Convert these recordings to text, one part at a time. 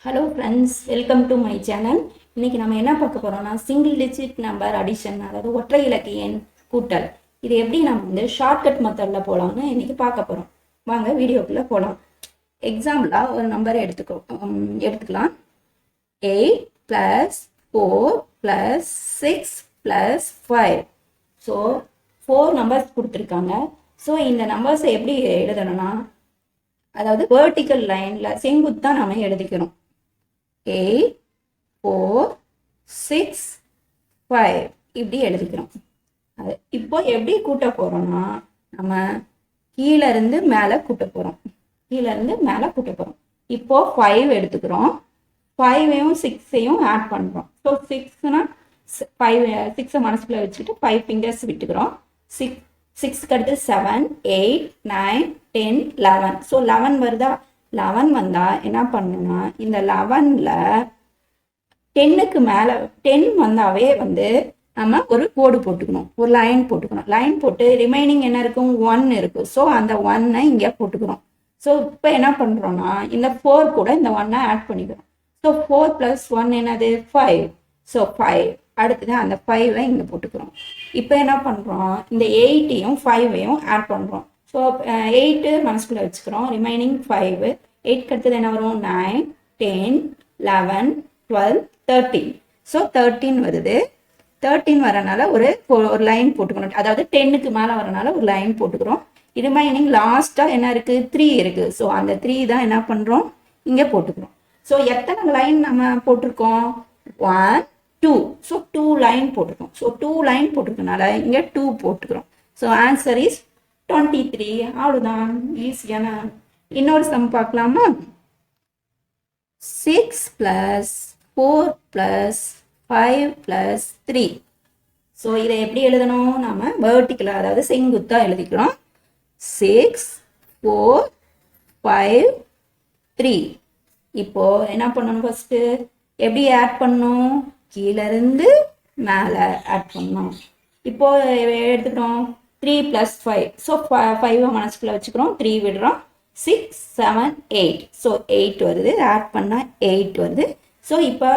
Hello friends, welcome to my channel. இன்னைக்கு நம்ம என்ன பார்க்க போறோம்னா சிங்கிள் டிஜிட் நம்பர் அடிஷன், அதாவது ஒற்றை இலக்க எண் கூட்டல். இது எப்படி நம்ம ஷார்ட்கட் மெத்தட்ல போலாம்னு இன்னைக்கு பார்க்க போறோம். வாங்க வீடியோக்குள்ள போலாம். எக்ஸாம்பிளா ஒரு நம்பரை எடுத்துக்கலாம். 8 plus 4 plus 6 plus 5. So 4 numbers கொடுத்துருக்காங்க. ஸோ இந்த நம்பர்ஸை எப்படி எழுதணும்னா, அதாவது வெர்டிக்கல் லைன்ல செங்குத்தா நாம எழுதிக்கிறோம். 8 4 6 5 இப்படி எழுதிக்கிறோம். அது இப்போ எப்படி கூட்ட போறோம்னா, நம்ம கீழ இருந்து மேல கூட்ட போறோம். இப்போ 5 எடுத்துக்கிறோம். 5ஐயும் 6ஐயும் ஆட் பண்றோம். ஸோ 6னா 6 மனசுக்குள்ள வச்சுட்டு 5 ஃபிங்கர்ஸ் விட்டுக்கிறோம். 6க்கு அடுத்து 7 8 9 10 11. ஸோ 11 வருதா? 11 வந்தா என்ன பண்ணணும்னா, இந்த 11ல 10க்கு மேல 10 வந்தாவே நம்ம ஒரு கோடு போட்டுக்கணும், ஒரு லைன் போட்டுக்கணும். லைன் போட்டு ரிமைனிங் என்ன இருக்கும்? 1 இருக்கு. ஸோ அந்த 1ஐ இங்க போட்டுக்கிறோம். ஸோ இப்போ என்ன பண்றோம்னா, இந்த 4 கூட இந்த 1ஐ ஆட் பண்ணிக்கிறோம். ஸோ 4 + 1 என்னது? 5. ஸோ 5. அடுத்தது அந்த 5ஐ இங்க போட்டுக்கிறோம். இப்போ என்ன பண்றோம்? இந்த 8ஐயும் 5ஐயும் ஆட் பண்றோம். ஸோ 8 மனசுக்குள்ள வச்சுக்கிறோம். ரிமைனிங் 5. 8க்கு அடுத்தது என்ன வரும்? 9 10 11 12 13. ஸோ 13 வருது. 13 வரனால ஒரு லைன் போட்டுக்கணும். அதாவது 10க்கு மேல வரனால ஒரு லைன் போட்டுக்கிறோம். ரிமைனிங் லாஸ்டா என்ன இருக்கு? 3 இருக்கு. ஸோ அந்த 3 தான் என்ன பண்றோம்? இங்க போட்டுக்கிறோம். ஸோ எத்தனை லைன் நம்ம போட்டிருக்கோம்? 1 2. ஸோ 2 லைன் போட்டுக்கிறோம். ஸோ 2 லைன் போட்டிருக்கனால இங்க 2 போட்டுக்கிறோம். So answer is 23. அவ்வளவுதான், ஈஸியான. இன்னொரு சம் பார்க்கலாமா? 6 + 4 + 5 + 3. ஸோ இதை எப்படி எழுதணும்? நம்ம வெர்டிக்கலா, அதாவது செங்குத்தா எழுதிக்கிறோம். 6 4 5 3. இப்போ என்ன பண்ணணும்? ஃபர்ஸ்ட் எப்படி ஆட் பண்ணணும்? கீழ இருந்து மேல ஆட் பண்ணணும். இப்போ எடுத்துட்டோம் 3 + 5. ஸோ 5 மனசுக்குள்ள வச்சுக்கிறோம். 3 விடுறோம். 6 7 8. ஸோ 8 வருது. ஆட் பண்ணா 8 வருது. ஸோ இப்போ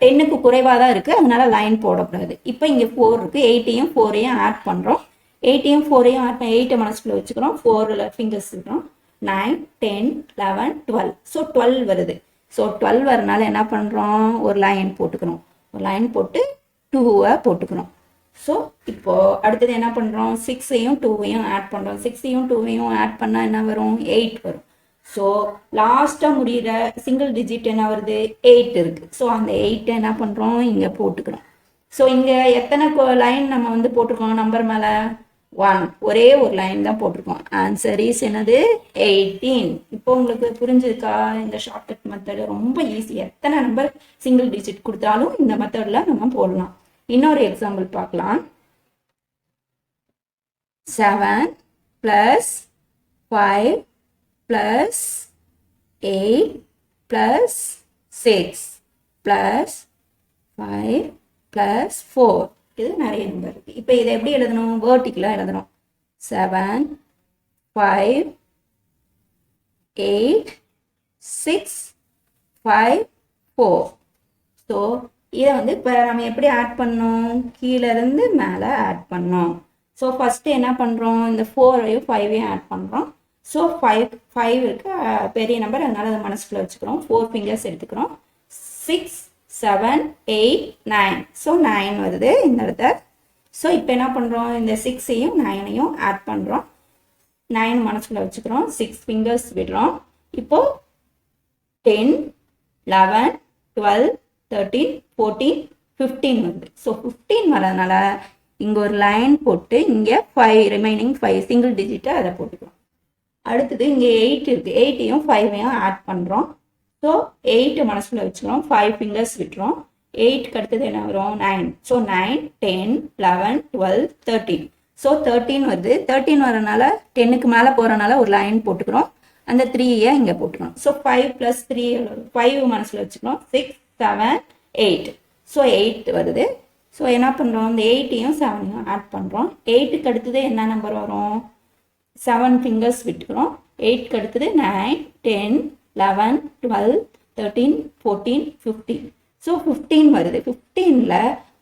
10க்கு குறைவாக தான் இருக்கு, அதனால லைன் போடக்கூடாது. இப்போ இங்கே 4 இருக்கு. 8ஐயும் 4ஐயும் ஆட் பண்றோம். 8ஐயும் 4ஐயும் ஆட் பண்ண 8 மனசுக்குள்ள வச்சுக்கிறோம். 4 ஃபிங்கர்ஸ் விடுறோம். 9 10 11 12. ஸோ 12 வருது. ஸோ 12 வரனால என்ன பண்றோம்? ஒரு லைன் போட்டுக்கிறோம். ஒரு லைன் போட்டு 2ஐ போட்டுக்கிறோம். ஸோ இப்போ அடுத்தது என்ன பண்றோம்? 6ஐயும் 2ஐயும் ஆட் பண்றோம். 6ஐயும் 2ஐயும் ஆட் பண்ணா என்ன வரும்? 8 வரும். ஸோ லாஸ்டா முடிகிற சிங்கிள் டிஜிட் என்ன வருது? 8 இருக்கு. ஸோ அந்த 8 என்ன பண்றோம்? இங்க போட்டுக்கிறோம். ஸோ இங்க எத்தனை லைன் நம்ம போட்டிருக்கோம்? நம்பர் மேல 1. ஒரே ஒரு லைன் தான் போட்டிருக்கோம். ஆன்சர் இஸ் என்னது? 18. இப்போ உங்களுக்கு புரிஞ்சுதுக்கா? இந்த ஷார்ட்கட் மெத்தட் ரொம்ப ஈஸி. எத்தனை நம்பர் சிங்கிள் டிஜிட் கொடுத்தாலும் இந்த மெத்தட்ல நம்ம போடலாம். இன்னொரு எக்ஸாம்பிள் பார்க்கலாம். 7 + 5 + 8 + 6 + 5 + 4. இது நிறைய நம்பர் இருக்கு. இப்போ இதை எப்படி எழுதணும்? வெர்டிக்கலா எழுதணும். 7 5 8 6 5 4. ஸோ இதை இப்போ நம்ம எப்படி ஆட் பண்ணோம்? கீழ இருந்து மேல ஆட் பண்ணோம். ஸோ ஃபர்ஸ்ட் என்ன பண்றோம்? இந்த 4ஐயும் 5ஐயும் ஆட் பண்றோம். ஸோ 5 இருக்கு, பெரிய நம்பர், அதனால அதை மனசுக்குள்ள வச்சுக்கிறோம். 4 ஃபிங்கர்ஸ் எடுத்துக்கிறோம். 6 7 8 9. ஸோ 9 வருது இந்த இடத்த. ஸோ இப்போ என்ன பண்றோம்? இந்த 6ஐயும் 9ஐயும் ஆட் பண்றோம். 9 மனசுக்குள்ள வச்சுக்கிறோம். 6 ஃபிங்கர்ஸ் விடுறோம். இப்போ 10 11 12 13 14 15 வருது. ஸோ 15 வரதுனால இங்க ஒரு லைன் போட்டு இங்க 5 ரிமைனிங் 5 சிங்கிள் டிஜிட்டை அதை போட்டுக்கிறோம். அடுத்தது இங்க 8 இருக்கு. 8ஐயும் 5ஐயும் ஆட் பண்றோம். ஸோ 8 மனசுல வச்சுக்கிறோம். 5 ஃபிங்கர்ஸ் விட்டுறோம். 8க்கு அடுத்தது என்ன வரும்? 9. ஸோ 9 10 11 12 13. ஸோ 13 வருது. 13 வரனால 10க்கு மேல போறனால ஒரு லைன் போட்டுக்கிறோம். அந்த 3ஐ இங்க போட்டுக்கிறோம். ஸோ 5 + 3 5 மனசுல வச்சுக்கிறோம். 6 7 8. ஸோ 8 வருது. ஸோ என்ன பண்றோம்? இந்த 8ஐயும் 7ஐயும் ஆட் பண்றோம். 8க்கு அடுத்தது என்ன நம்பர் வரும்? 7 ஃபிங்கர்ஸ் விட்டுக்கிறோம். 8க்கு அடுத்தது 9 10 11 12 13, 14, 15. ஸோ 15 வருது. 15ல்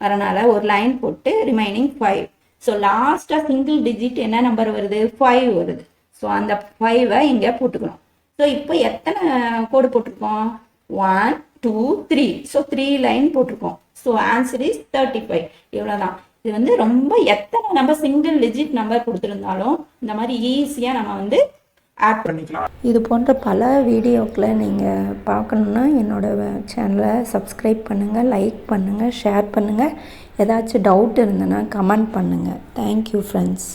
வரனால ஒரு லைன் போட்டு ரிமைனிங் 5. ஸோ லாஸ்ட்டாக சிங்கிள் டிஜிட் என்ன நம்பர் வருது? 5 வருது. ஸோ அந்த 5-ஐ இங்கே போட்டுக்கணும். ஸோ இப்போ எத்தனை கோடு போட்டிருக்கோம்? 1, 2, 3. ஸோ 3 லைன் போட்டிருக்கோம். So answer is 35. இவ்வளோதான். இது வந்து ரொம்ப எத்தனை நம்ம சிங்கிள் டிஜிட் நம்பர் கொடுத்துருந்தாலும் இந்த மாதிரி ஈஸியாக நம்ம வந்து ஆட் பண்ணிக்கலாம். இது போன்ற பல வீடியோக்களை நீங்கள் பார்க்கணுன்னா என்னோடய சேனலை சப்ஸ்கிரைப் பண்ணுங்கள், லைக் பண்ணுங்கள், ஷேர் பண்ணுங்கள். ஏதாச்சும் டவுட் இருந்ததுன்னா கமெண்ட் பண்ணுங்கள். Thank you friends.